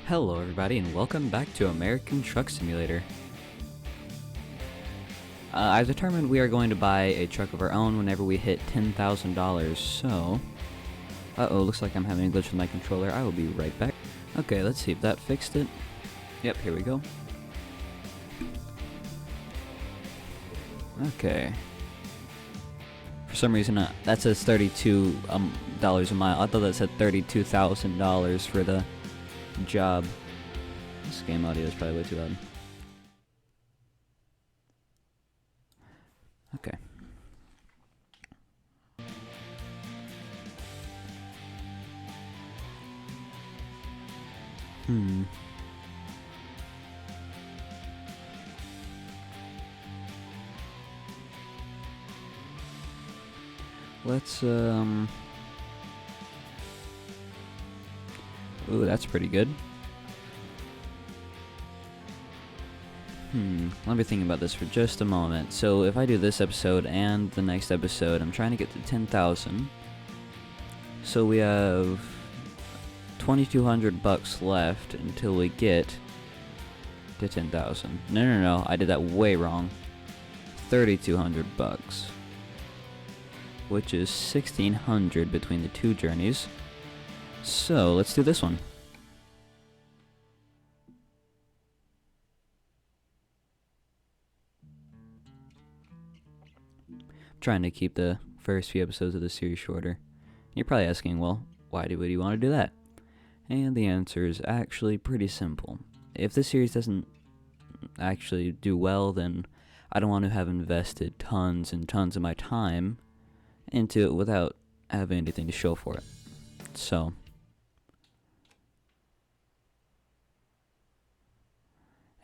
Hello everybody and welcome back to American Truck Simulator. I've determined we are going to buy a truck of our own whenever we hit $10,000, so... looks like I'm having a glitch with my controller. I will be right back. Okay, let's see if that fixed it. Yep, here we go. Okay. For some reason, that says $32 a mile. I thought that said $32,000 for the job. This game audio is probably way too loud. Okay. Let's, ooh, that's pretty good. Let me think about this for just a moment. So if I do this episode and the next episode, I'm trying to get to 10,000. So we have $2,200 left until we get to 10,000. No, I did that way wrong. $3,200, which is $1,600 between the two journeys. So let's do this one. Trying to keep the first few episodes of the series shorter. You're probably asking, well, why would you want to do that? And the answer is actually pretty simple. If the series doesn't actually do well, then I don't want to have invested tons and tons of my time into it without having anything to show for it. So,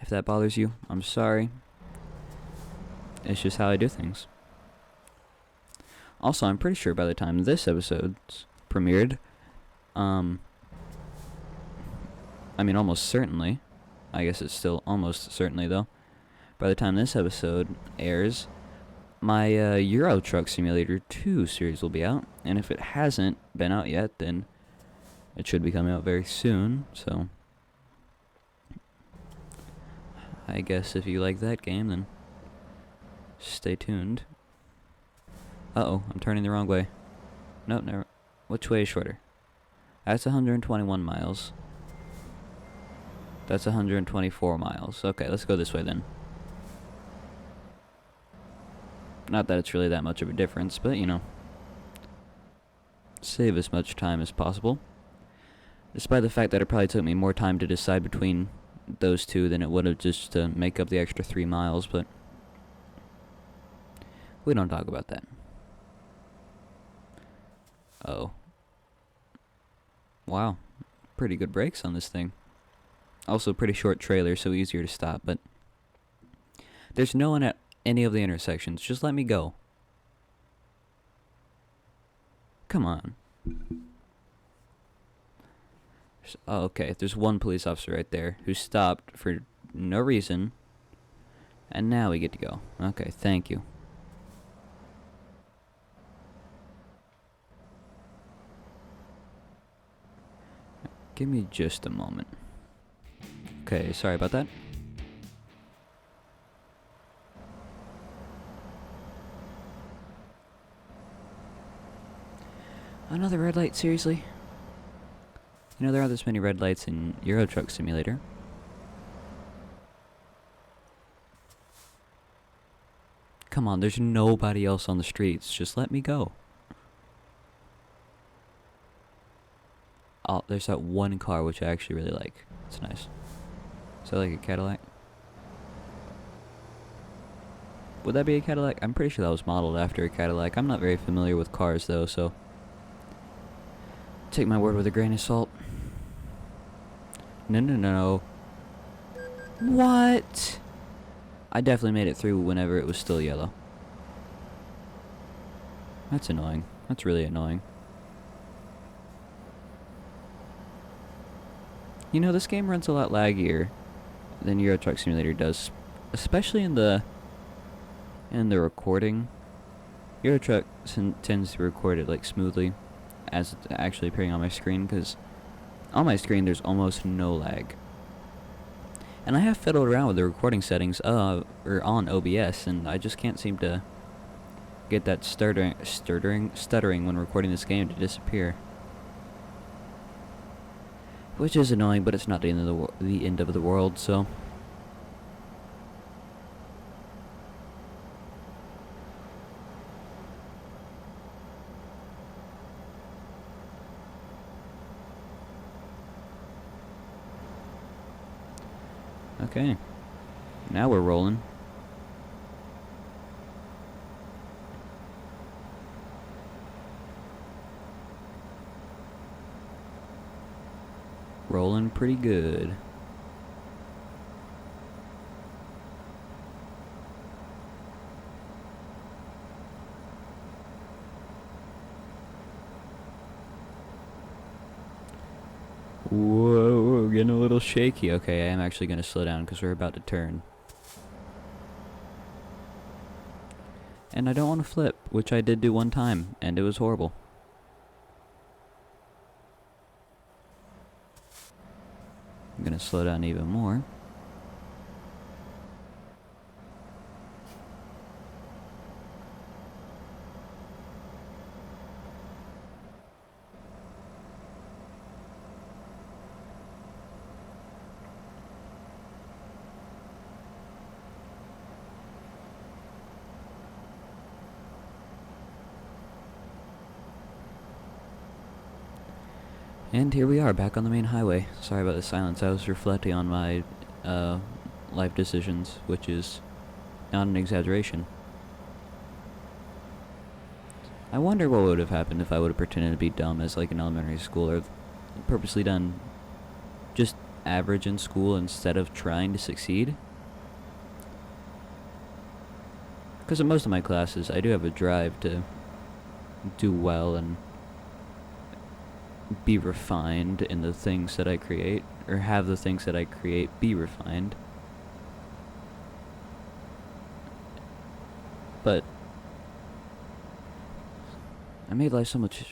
if that bothers you, I'm sorry. It's just how I do things. Also, I'm pretty sure by the time this episode's premiered, I mean almost certainly, I guess it's still almost certainly though, by the time this episode airs, my Euro Truck Simulator 2 series will be out, and if it hasn't been out yet, then it should be coming out very soon, so I guess if you like that game, then stay tuned. Uh-oh, I'm turning the wrong way. No, never. Which way is shorter? That's 121 miles. That's 124 miles. Okay, let's go this way then. Not that it's really that much of a difference, but, you know, save as much time as possible. Despite the fact that it probably took me more time to decide between those two than it would have just to make up the extra 3 miles, but we don't talk about that. Oh. Wow. Pretty good brakes on this thing. Also pretty short trailer, so easier to stop, but there's no one at any of the intersections. Just let me go. Come on. Oh, okay. There's one police officer right there who stopped for no reason, and now we get to go. Okay, thank you. Give me just a moment. Okay, sorry about that. Another red light, seriously? You know, there aren't this many red lights in Euro Truck Simulator. Come on, there's nobody else on the streets. Just let me go. Oh, there's that one car which I actually really like. It's nice. Is that like a Cadillac? Would that be a Cadillac? I'm pretty sure that was modeled after a Cadillac. I'm not very familiar with cars though, so take my word with a grain of salt. No. What? I definitely made it through whenever it was still yellow. That's annoying. That's really annoying. You know, this game runs a lot laggier than Euro Truck Simulator does, especially in the recording. Euro Truck tends to record it like smoothly as it's actually appearing on my screen, because on my screen there's almost no lag. And I have fiddled around with the recording settings or on OBS, and I just can't seem to get that stuttering when recording this game to disappear. Which is annoying, but it's not the end of the world, so. Okay, now we're rolling. Rolling pretty good. Whoa, getting a little shaky. Okay, I am actually going to slow down because we're about to turn. And I don't want to flip, which I did do one time, and it was horrible. I'm going to slow down even more. And here we are, back on the main highway. Sorry about the silence, I was reflecting on my life decisions, which is not an exaggeration. I wonder what would have happened if I would have pretended to be dumb as like in elementary school, or purposely done just average in school instead of trying to succeed. Because in most of my classes, I do have a drive to do well and be refined in the things that I create, or have the things that I create be refined. But I made life so much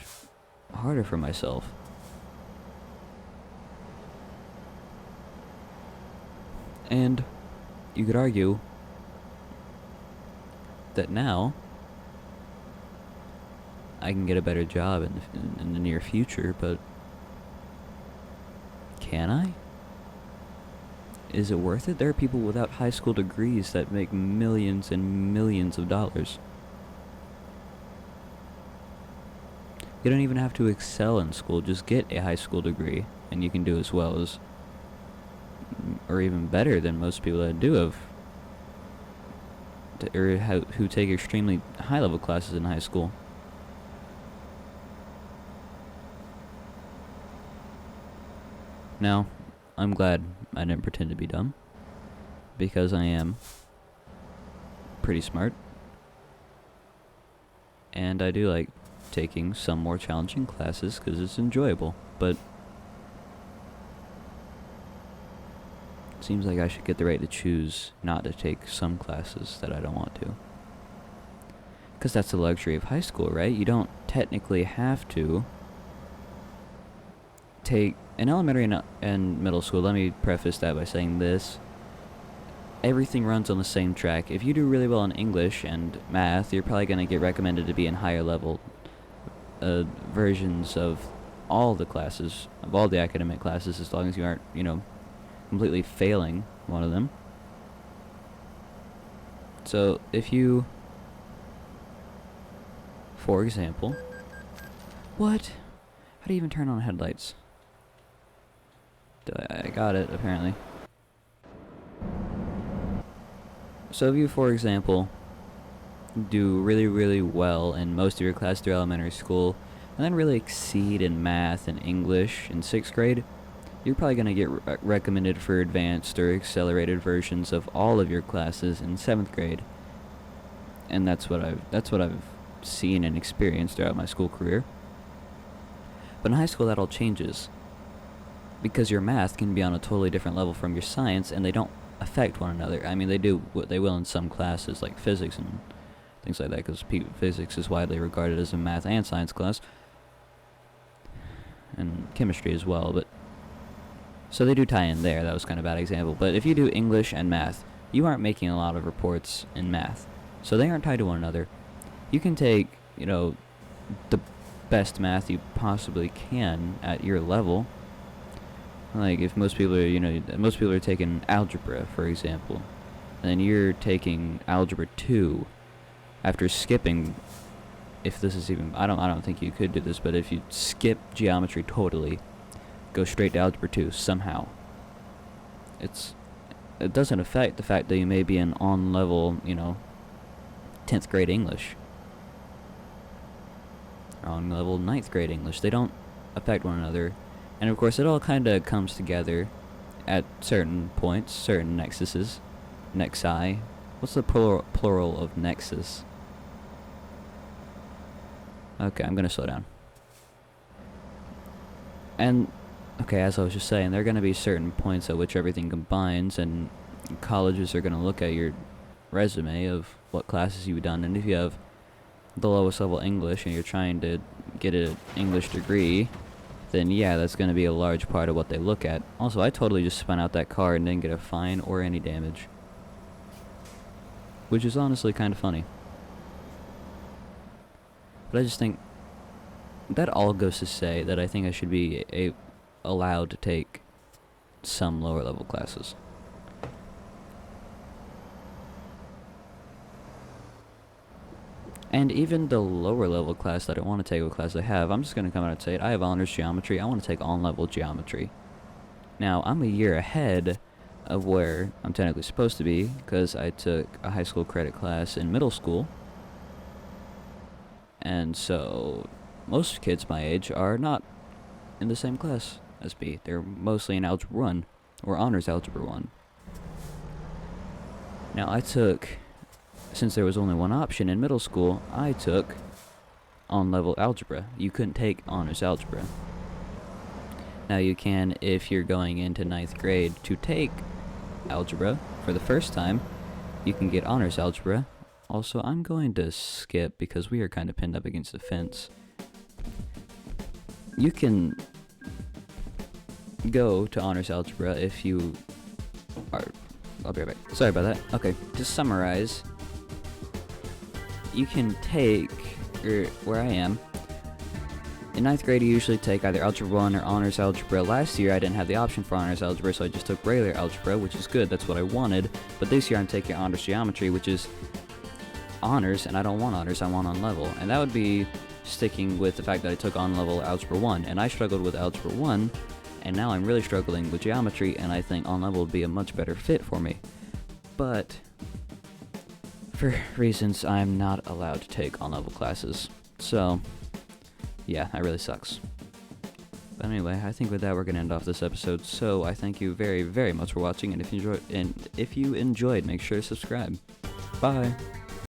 harder for myself. And you could argue that now I can get a better job in the near future, but can I? Is it worth it? There are people without high school degrees that make millions and millions of dollars. You don't even have to excel in school, just get a high school degree, and you can do as well as, or even better than most people that do have, who take extremely high level classes in high school. Now, I'm glad I didn't pretend to be dumb, because I am pretty smart, and I do like taking some more challenging classes because it's enjoyable, but it seems like I should get the right to choose not to take some classes that I don't want to. Because that's the luxury of high school, right? You don't technically have to take in elementary and middle school. Let me preface that by saying this: everything runs on the same track. If you do really well in English and math, you're probably going to get recommended to be in higher level versions of all the classes, of all the academic classes, as long as you aren't, completely failing one of them. So if you, for example, what? How do you even turn on headlights? I got it, apparently. So if you, for example, do really, really well in most of your class through elementary school, and then really exceed in math and English in 6th grade, you're probably going to get recommended for advanced or accelerated versions of all of your classes in 7th grade. And that's what I've seen and experienced throughout my school career. But in high school that all changes, because your math can be on a totally different level from your science, and they don't affect one another. I mean, they do what they will in some classes, like physics and things like that, because physics is widely regarded as a math and science class, and chemistry as well, but So they do tie in there. That was kind of a bad example. But if you do English and math, you aren't making a lot of reports in math. So they aren't tied to one another. You can take, the best math you possibly can at your level. Like if most people are taking algebra, for example, and then you're taking algebra 2 after skipping, if this is even, I don't think you could do this, but if you skip geometry totally, go straight to algebra 2 somehow, it doesn't affect the fact that you may be in on level, 10th grade English, or on level 9th grade English. They don't affect one another. And of course, it all kind of comes together at certain points, certain nexuses. Nexi. What's the plural of nexus? Okay, I'm going to slow down. And, okay, as I was just saying, there are going to be certain points at which everything combines, and colleges are going to look at your resume of what classes you've done, and if you have the lowest level English and you're trying to get an English degree, then yeah, that's going to be a large part of what they look at. Also, I totally just spun out that car and didn't get a fine or any damage, which is honestly kind of funny. But I just think that all goes to say that I think I should be allowed to take some lower level classes. And even the lower level class that I want to take, what class I have, I'm just going to come out and say it. I have honors geometry. I want to take on-level geometry. Now, I'm a year ahead of where I'm technically supposed to be, because I took a high school credit class in middle school. And so, most kids my age are not in the same class as me. They're mostly in Algebra 1, or Honors Algebra 1. Now, since there was only one option in middle school, I took on-level algebra. You couldn't take honors algebra. Now you can, if you're going into 9th grade to take algebra for the first time, you can get honors algebra. Also, I'm going to skip because we are kind of pinned up against the fence. You can go to honors algebra if you are... I'll be right back. Sorry about that. Okay, to summarize, you can take, where I am, in 9th grade you usually take either Algebra 1 or Honors Algebra. Last year I didn't have the option for Honors Algebra, so I just took regular Algebra, which is good, that's what I wanted. But this year I'm taking Honors Geometry, which is Honors, and I don't want Honors, I want On-Level. And that would be sticking with the fact that I took On-Level Algebra 1, and I struggled with Algebra 1, and now I'm really struggling with Geometry, and I think On-Level would be a much better fit for me. But for reasons, I'm not allowed to take on-level classes. So, yeah, that really sucks. But anyway, I think with that we're going to end off this episode. So I thank you very, very much for watching, and if you enjoyed, make sure to subscribe. Bye!